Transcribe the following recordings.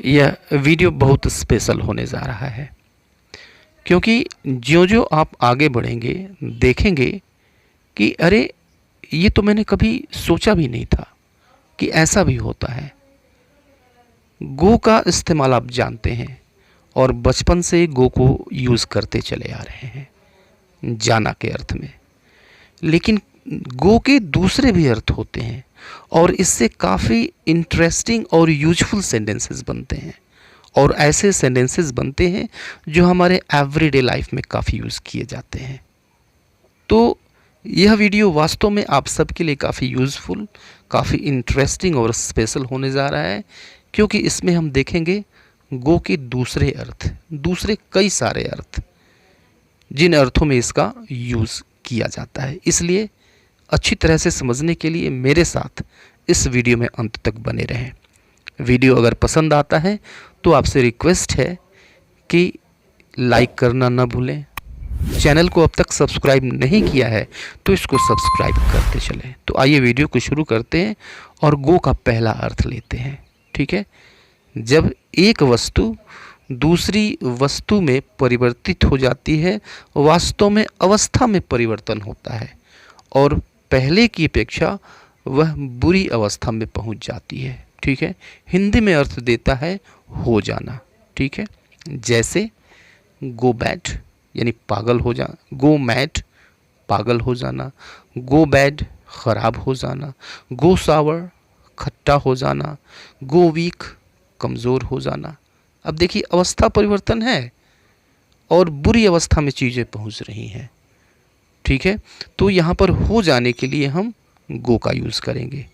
यह वीडियो बहुत स्पेशल होने जा रहा है, क्योंकि ज्यों-ज्यों आप आगे बढ़ेंगे देखेंगे कि अरे! ये तो मैंने कभी सोचा भी नहीं था कि ऐसा भी होता है। गो का इस्तेमाल आप जानते हैं और बचपन से गो को यूज़ करते चले आ रहे हैं, जाना के अर्थ में। लेकिन गो के दूसरे भी अर्थ होते हैं और इससे काफ़ी इंटरेस्टिंग और यूज़फुल सेंटेंसेस बनते हैं और ऐसे सेंटेंसेस बनते हैं जो हमारे एवरीडे लाइफ में काफ़ी यूज़ किए जाते हैं। तो यह वीडियो वास्तव में आप सबके लिए काफ़ी यूज़फुल, काफ़ी इंटरेस्टिंग और स्पेशल होने जा रहा है, क्योंकि इसमें हम देखेंगे गो के दूसरे अर्थ, दूसरे कई सारे अर्थ, जिन अर्थों में इसका यूज़ किया जाता है। इसलिए अच्छी तरह से समझने के लिए मेरे साथ इस वीडियो में अंत तक बने रहें। वीडियो अगर पसंद आता है तो आपसे रिक्वेस्ट है कि लाइक करना ना भूलें। चैनल को अब तक सब्सक्राइब नहीं किया है तो इसको सब्सक्राइब करते चलें। तो आइए वीडियो को शुरू करते हैं और गो का पहला अर्थ लेते हैं। ठीक है, जब एक वस्तु दूसरी वस्तु में परिवर्तित हो जाती है, वास्तव में अवस्था में परिवर्तन होता है और पहले की अपेक्षा वह बुरी अवस्था में पहुंच जाती है। ठीक है, हिंदी में अर्थ देता है हो जाना। ठीक है, जैसे गो बैड यानी पागल हो जाना, गो मैड पागल हो जाना, गो बैड खराब हो जाना, गो सावर खट्टा हो जाना, गो वीक कमज़ोर हो जाना। अब देखिए, अवस्था परिवर्तन है और बुरी अवस्था में चीज़ें पहुंच रही हैं। ठीक है, तो यहाँ पर हो जाने के लिए हम गो का यूज़ करेंगे।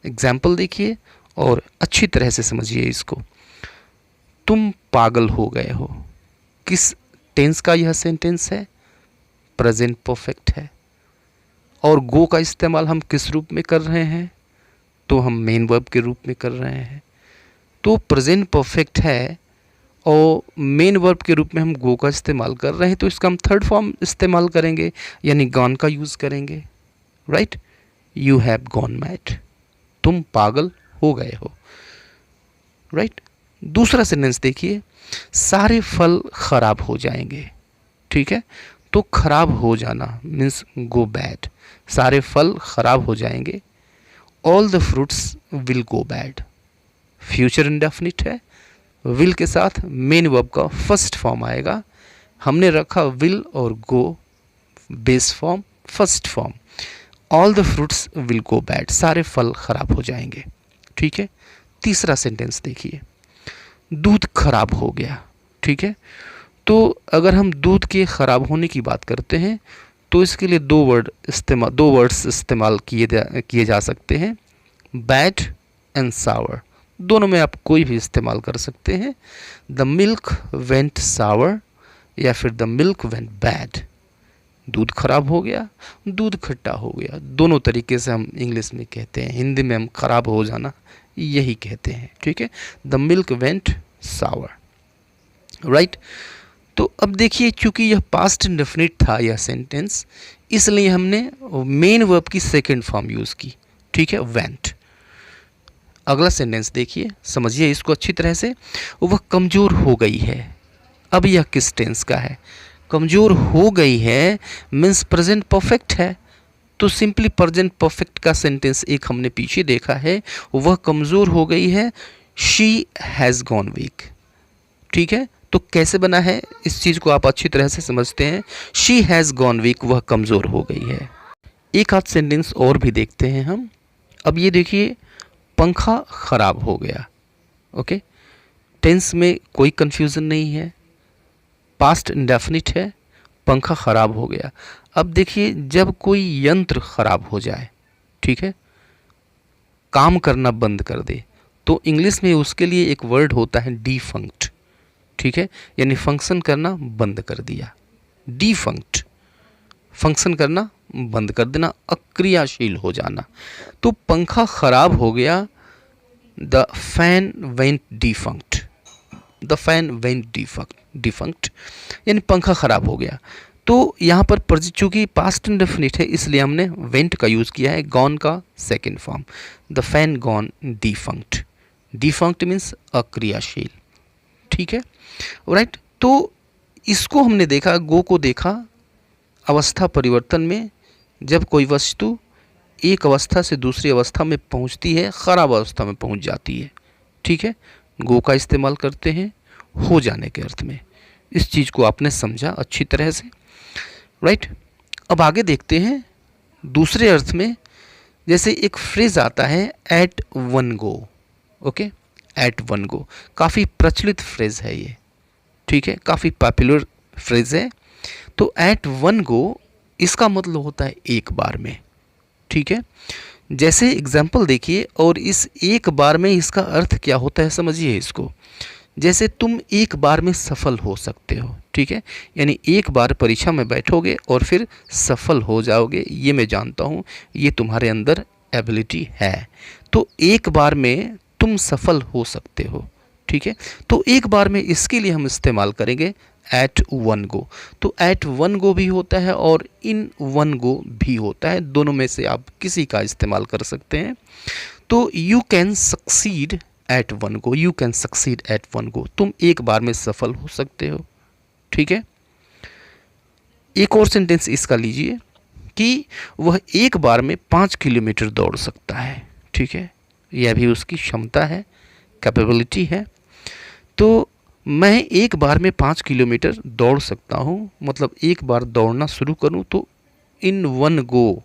एग्जाम्पल देखिए और अच्छी तरह से समझिए इसको। तुम पागल हो गए हो, किस टेंस का यह सेंटेंस है? प्रेजेंट परफेक्ट है। और गो का इस्तेमाल हम किस रूप में कर रहे हैं? तो हम मेन वर्ब के रूप में कर रहे हैं। तो प्रेजेंट परफेक्ट है और मेन वर्ब के रूप में हम गो का इस्तेमाल कर रहे हैं, तो इसका हम थर्ड फॉर्म इस्तेमाल करेंगे, यानी गॉन का यूज़ करेंगे। Right, you have gone mad, तुम पागल हो गए हो। राइट, दूसरा सेंटेंस देखिए, सारे फल खराब हो जाएंगे। ठीक है, तो खराब हो जाना मीन्स गो बैड, सारे फल खराब हो जाएंगे। All the fruits will go bad, future indefinite है, विल के साथ मेन वर्ब का फर्स्ट फॉर्म आएगा। हमने रखा विल और go base form, first form. All the fruits will go bad, सारे फल खराब हो जाएंगे। ठीक है, तीसरा सेंटेंस देखिए, दूध खराब हो गया। ठीक है, तो अगर हम दूध के ख़राब होने की बात करते हैं तो इसके लिए दो वर्ड्स इस्तेमाल किए जा सकते हैं, बैड एंड सावर। दोनों में आप कोई भी इस्तेमाल कर सकते हैं। द मिल्क वेंट सावर या फिर द मिल्क वेंट बैड, दूध खराब हो गया, दूध खट्टा हो गया। दोनों तरीके से हम इंग्लिश में कहते हैं, हिंदी में हम खराब हो जाना यही कहते हैं। ठीक है, the milk went sour. Right, तो अब देखिए, चूंकि यह पास्ट इंडेफिनिट था यह सेंटेंस, इसलिए हमने मेन वर्ब की सेकंड फॉर्म यूज़ की। ठीक है, वेंट। अगला सेंटेंस देखिए, समझिए इसको अच्छी तरह से। वह कमज़ोर हो गई है, अब यह किस टेंस का है? कमज़ोर हो गई है मीन्स प्रेजेंट परफेक्ट है, तो सिंपली प्रेजेंट परफेक्ट का सेंटेंस एक हमने पीछे देखा है, वह कमज़ोर हो गई है, शी हैज़ गॉन वीक। ठीक है, तो कैसे बना है इस चीज़ को आप अच्छी तरह से समझते हैं। शी हैज़ गॉन वीक, वह कमज़ोर हो गई है। एक आध सेंटेंस और भी देखते हैं हम। अब ये देखिए, पंखा खराब हो गया। ओके, टेंस में कोई कंफ्यूजन नहीं है, पास्ट इंडेफिनिट है, पंखा खराब हो गया। अब देखिए, जब कोई यंत्र खराब हो जाए, ठीक है, काम करना बंद कर दे, तो इंग्लिश में उसके लिए एक वर्ड होता है डिफंक्ट। ठीक है, यानी फंक्शन करना बंद कर दिया, डिफंक्ट, फंक्शन करना बंद कर देना, अक्रियाशील हो जाना। तो पंखा खराब हो गया, the fan went defunct, the fan went defunct, यानी पंखा खराब हो गया। तो यहाँ पर चूंकि पास्ट इंडेफिनिट है इसलिए हमने वेंट का यूज़ किया है, गॉन का second form, the fan gone defunct. Defunct means अक्रियाशील, ठीक है, राइट। तो इसको हमने देखा, गो को देखा अवस्था परिवर्तन में, जब कोई वस्तु एक अवस्था से दूसरी अवस्था में पहुंचती है, खराब अवस्था में पहुंच जाती है, ठीक है, गो का इस्तेमाल करते हैं हो जाने के अर्थ में। इस चीज़ को आपने समझा अच्छी तरह से, राइट। अब आगे देखते हैं दूसरे अर्थ में। जैसे एक फ्रेज आता है at one go, okay, at one go, काफ़ी प्रचलित फ्रेज है ये, ठीक है, काफ़ी पॉपुलर फ्रेज है। तो एट वन गो इसका मतलब होता है एक बार में, ठीक है। जैसे एग्जाम्पल देखिए, और इस एक बार में इसका अर्थ क्या होता है समझिए इसको। जैसे तुम एक बार में सफल हो सकते हो, ठीक है, यानी एक बार परीक्षा में बैठोगे और फिर सफल हो जाओगे, ये मैं जानता हूँ, ये तुम्हारे अंदर एबिलिटी है। तो एक बार में तुम सफल हो सकते हो, ठीक है। तो एक बार में इसके लिए हम इस्तेमाल करेंगे एट वन गो। तो एट वन गो भी होता है और इन वन गो भी होता है, दोनों में से आप किसी का इस्तेमाल कर सकते हैं। तो you can succeed at one go, you can succeed at one go, तुम एक बार में सफल हो सकते हो, ठीक है। एक और सेंटेंस इसका लीजिए कि वह एक बार में 5 किलोमीटर दौड़ सकता है, ठीक है, यह भी उसकी क्षमता है, कैपेबिलिटी है। तो मैं एक बार में 5 किलोमीटर दौड़ सकता हूँ, मतलब एक बार दौड़ना शुरू करूँ तो इन वन गो,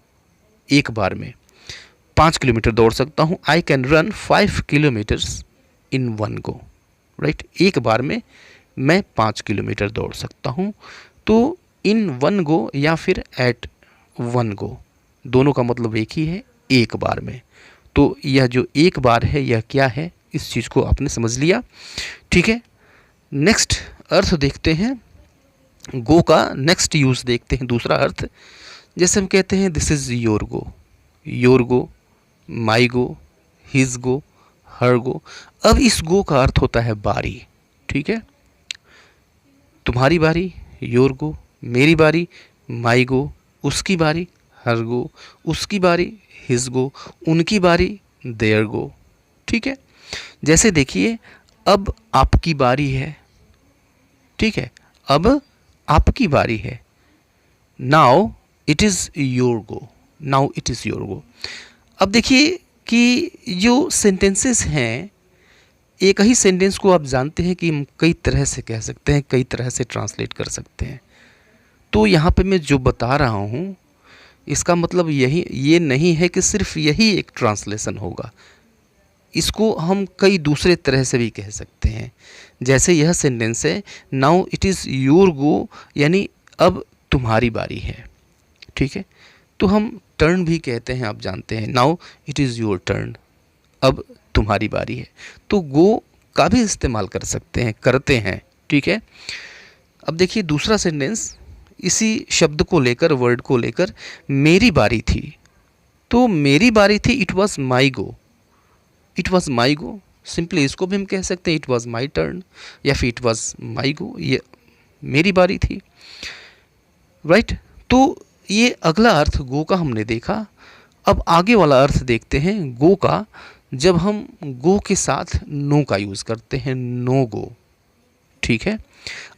एक बार में 5 किलोमीटर दौड़ सकता हूँ। I can run 5 kilometres in one go, right, एक बार में मैं 5 किलोमीटर दौड़ सकता हूँ। तो इन वन गो या फिर एट वन गो, दोनों का मतलब एक ही है, एक बार में। तो यह जो एक बार है यह क्या है, इस चीज़ को आपने समझ लिया, ठीक है। नेक्स्ट अर्थ देखते हैं, गो का नेक्स्ट यूज़ देखते हैं, दूसरा अर्थ। जैसे हम कहते हैं this is your go, your go, my go, his go, her go. अब इस गो का अर्थ होता है बारी, ठीक है, तुम्हारी बारी, योर गो, मेरी बारी, माई गो, उसकी बारी, हर गो, उसकी बारी, हिज गो, उनकी बारी, देयर गो, ठीक है। जैसे देखिए, अब आपकी बारी है, ठीक है, अब आपकी बारी है, now it is your go, now it is your गो। अब देखिए कि जो सेंटेंसेस हैं, एक ही सेंटेंस को आप जानते हैं कि हम कई तरह से कह सकते हैं, कई तरह से ट्रांसलेट कर सकते हैं। तो यहाँ पे मैं जो बता रहा हूँ इसका मतलब ये नहीं है कि सिर्फ यही एक ट्रांसलेशन होगा, इसको हम कई दूसरे तरह से भी कह सकते हैं। जैसे यह सेंटेंस है नाउ इट इज़ योर गो, यानी अब तुम्हारी बारी है, ठीक है। तो हम टर्न भी कहते हैं, आप जानते हैं, now it is your turn, अब तुम्हारी बारी है। तो गो का भी इस्तेमाल कर सकते हैं, करते हैं, ठीक है। अब देखिए दूसरा सेंटेंस इसी शब्द को लेकर, वर्ड को लेकर, मेरी बारी थी। तो मेरी बारी थी, it was my go, it was my go, simply इसको भी हम कह सकते हैं इट वॉज माई टर्न, या फिर इट वॉज माई गो, ये मेरी बारी थी, राइट। तो ये अगला अर्थ गो का हमने देखा। अब आगे वाला अर्थ देखते हैं गो का, जब हम गो के साथ नो का यूज़ करते हैं, नो गो, ठीक है।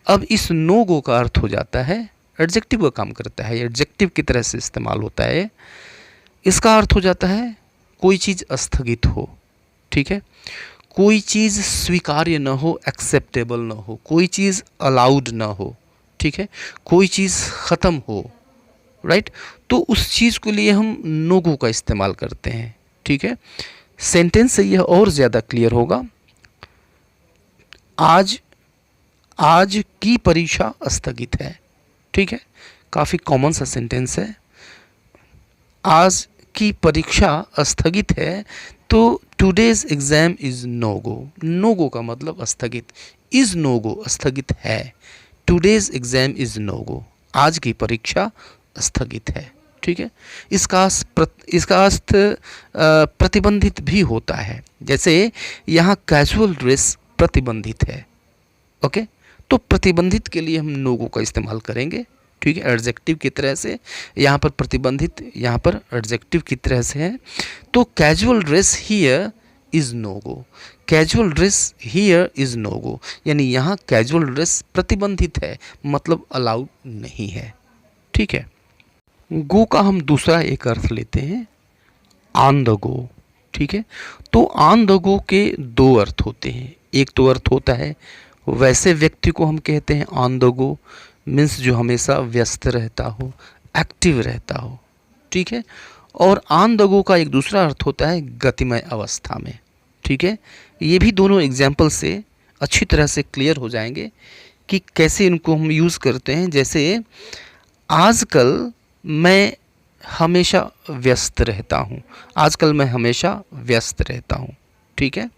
अब इस नो गो का अर्थ हो जाता है, एडजेक्टिव का काम करता है, एडजेक्टिव की तरह से इस्तेमाल होता है। इसका अर्थ हो जाता है कोई चीज़ स्थगित हो, ठीक है, कोई चीज़ स्वीकार्य न हो, एक्सेप्टेबल न हो, कोई चीज़ अलाउड न हो, ठीक है, कोई चीज़ ख़त्म हो, राइट। तो उस चीज़ के लिए हम नो गो का इस्तेमाल करते हैं, ठीक है। सेंटेंस से यह और ज़्यादा क्लियर होगा। आज की परीक्षा स्थगित है, ठीक है, काफ़ी कॉमन सा सेंटेंस है। आज की परीक्षा स्थगित है, तो today's exam is no go, no go का मतलब स्थगित, इज़ नो गो स्थगित है, today's exam is no go, आज की परीक्षा स्थगित है, ठीक है। इसका अर्थ प्रतिबंधित भी होता है। जैसे यहाँ कैजुअल ड्रेस प्रतिबंधित है, ओके, तो प्रतिबंधित के लिए हम नो गो का इस्तेमाल करेंगे, ठीक है, एडजेक्टिव की तरह से। यहाँ पर प्रतिबंधित, यहाँ पर एडजेक्टिव की तरह से है। तो casual dress here is no go. Casual dress here is no go, यानी यहाँ कैजुअल ड्रेस प्रतिबंधित है, मतलब अलाउड नहीं है। ठीक है। गो का हम दूसरा एक अर्थ लेते हैं, ऑन द गो। ठीक है। तो ऑन द गो के दो अर्थ होते हैं। एक तो अर्थ होता है वैसे व्यक्ति को हम कहते हैं ऑन द गो, मीन्स जो हमेशा व्यस्त रहता हो, एक्टिव रहता हो। ठीक है। और ऑन द गो का एक दूसरा अर्थ होता है गतिमय अवस्था में। ठीक है। ये भी दोनों एग्जाम्पल से अच्छी तरह से क्लियर हो जाएंगे कि कैसे इनको हम यूज़ करते हैं। जैसे आजकल मैं हमेशा व्यस्त रहता हूँ, आजकल मैं हमेशा व्यस्त रहता हूँ। ठीक है।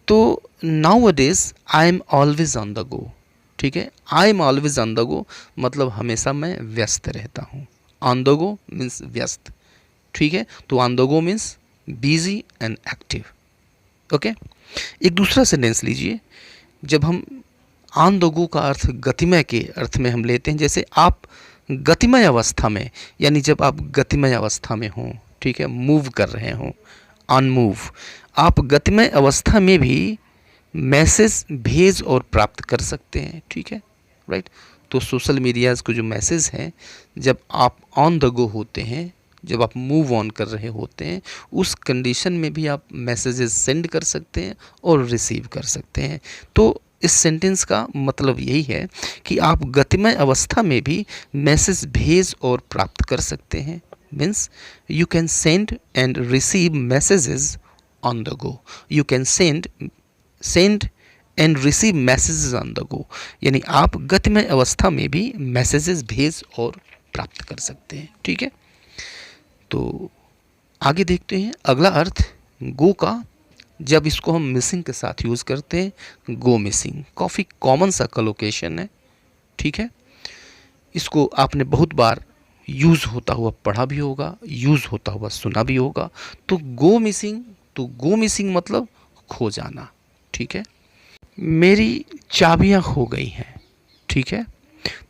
तो नाउ अडेज I am always on the go. ठीक है। I am always on the go मतलब हमेशा मैं व्यस्त रहता हूँ। ऑन द गो मीन्स व्यस्त। ठीक है। तो on the go means busy and active. Okay. एक दूसरा सेंटेंस लीजिए, जब हम ऑन द गो का अर्थ गतिमय के अर्थ में हम लेते हैं, जैसे आप गतिमय अवस्था में, यानी जब आप गतिमय अवस्था में हों, ठीक है, मूव कर रहे हों, ऑन मूव, आप गतिमय अवस्था में भी मैसेज भेज और प्राप्त कर सकते हैं। ठीक है, राइट। तो सोशल मीडियाज़ को जो मैसेज हैं, जब आप ऑन द गो होते हैं, जब आप मूव ऑन कर रहे होते हैं, उस कंडीशन में भी आप मैसेजेस सेंड कर सकते हैं और रिसीव कर सकते हैं। तो इस सेंटेंस का मतलब यही है कि आप गतिमय अवस्था में भी मैसेज भेज और प्राप्त कर सकते हैं। Means you can send and receive messages on the go. You can send and receive messages on the go, यानी आप गतिमय अवस्था में भी मैसेजेस भेज और प्राप्त कर सकते हैं। ठीक है। तो आगे देखते हैं अगला अर्थ गो का, जब इसको हम मिसिंग के साथ यूज़ करते हैं, गो मिसिंग। काफ़ी कॉमन सा कलोकेशन है। ठीक है। इसको आपने बहुत बार यूज़ होता हुआ पढ़ा भी होगा, यूज़ होता हुआ सुना भी होगा। तो गो मिसिंग मतलब खो जाना। ठीक है। मेरी चाबियाँ खो गई हैं। ठीक है।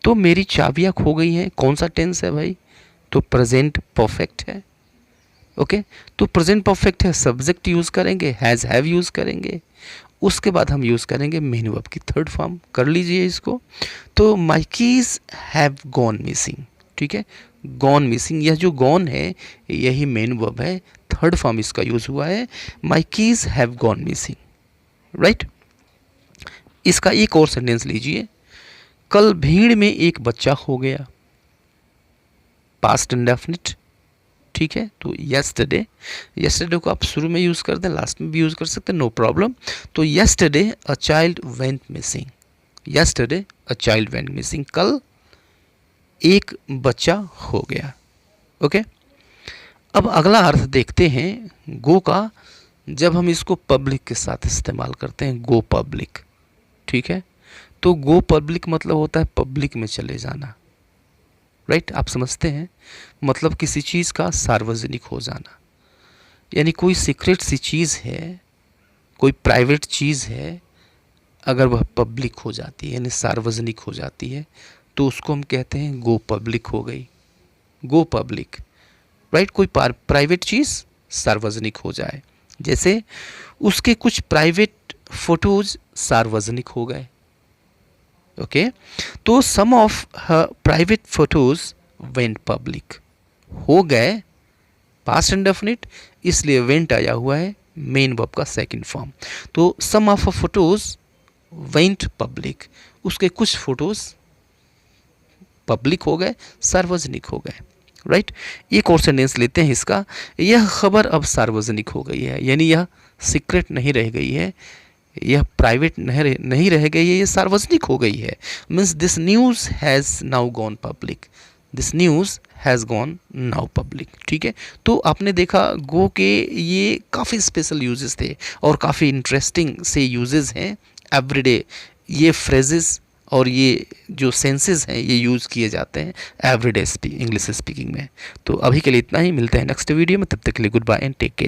तो मेरी चाबियाँ खो गई हैं, कौन सा टेंस है भाई? तो प्रेजेंट परफेक्ट है। ओके। तो प्रेजेंट परफेक्ट है, सब्जेक्ट यूज़ करेंगे, हैज़ हैव यूज़ करेंगे, उसके बाद हम यूज़ करेंगे मेन वर्ब की थर्ड फॉर्म। कर लीजिए इसको। तो my keys have gone missing. ठीक है। गॉन मिसिंग, यह जो गॉन है यही मेन वर्ब है, थर्ड फॉर्म इसका यूज़ हुआ है, my keys have gone missing. Right. इसका एक और सेंटेंस लीजिए, कल भीड़ में एक बच्चा खो गया। Past indefinite. ठीक है। तो यस्टरडे को आप शुरू में यूज़ कर दें, लास्ट में भी यूज़ कर सकते हैं, नो प्रॉब्लम। तो yesterday a child went missing. Yesterday a child went missing, कल एक बच्चा खो गया। ओके। अब अगला अर्थ देखते हैं गो का, जब हम इसको पब्लिक के साथ इस्तेमाल करते हैं, गो पब्लिक। ठीक है। तो गो पब्लिक मतलब होता है पब्लिक में चले जाना। राइट। आप समझते हैं, मतलब किसी चीज़ का सार्वजनिक हो जाना, यानी कोई सीक्रेट सी चीज़ है, कोई प्राइवेट चीज़ है, अगर वह पब्लिक हो जाती है यानी सार्वजनिक हो जाती है, तो उसको हम कहते हैं गो पब्लिक हो गई, गो पब्लिक। राइट। कोई प्राइवेट चीज़ सार्वजनिक हो जाए, जैसे उसके कुछ प्राइवेट फोटोज सार्वजनिक हो गए। ओके। तो some of her private photos went public, हो गए, पास्ट इंडेफिनिट, इसलिए वेंट आया हुआ है मेन वर्ब का सेकंड फॉर्म। तो some of photos went public, उसके कुछ फोटोज पब्लिक हो गए, सार्वजनिक हो गए। राइट। एक और सेंटेंस लेते हैं इसका, यह खबर अब सार्वजनिक हो गई है, यानी यह सीक्रेट नहीं रह गई है, यह प्राइवेट नहीं रह गई है, ये सार्वजनिक हो गई है। Means this news has now gone public, this news has gone now public. ठीक है। तो आपने देखा गो के ये काफ़ी स्पेशल यूजेस थे और काफ़ी इंटरेस्टिंग से यूजेस हैं। एवरीडे ये फ्रेजेस और ये जो सेंसेस हैं ये यूज़ किए जाते हैं एवरीडे इंग्लिश स्पीकिंग में। तो अभी के लिए इतना ही, मिलते हैं नेक्स्ट वीडियो में, तब तक के लिए goodbye and take care.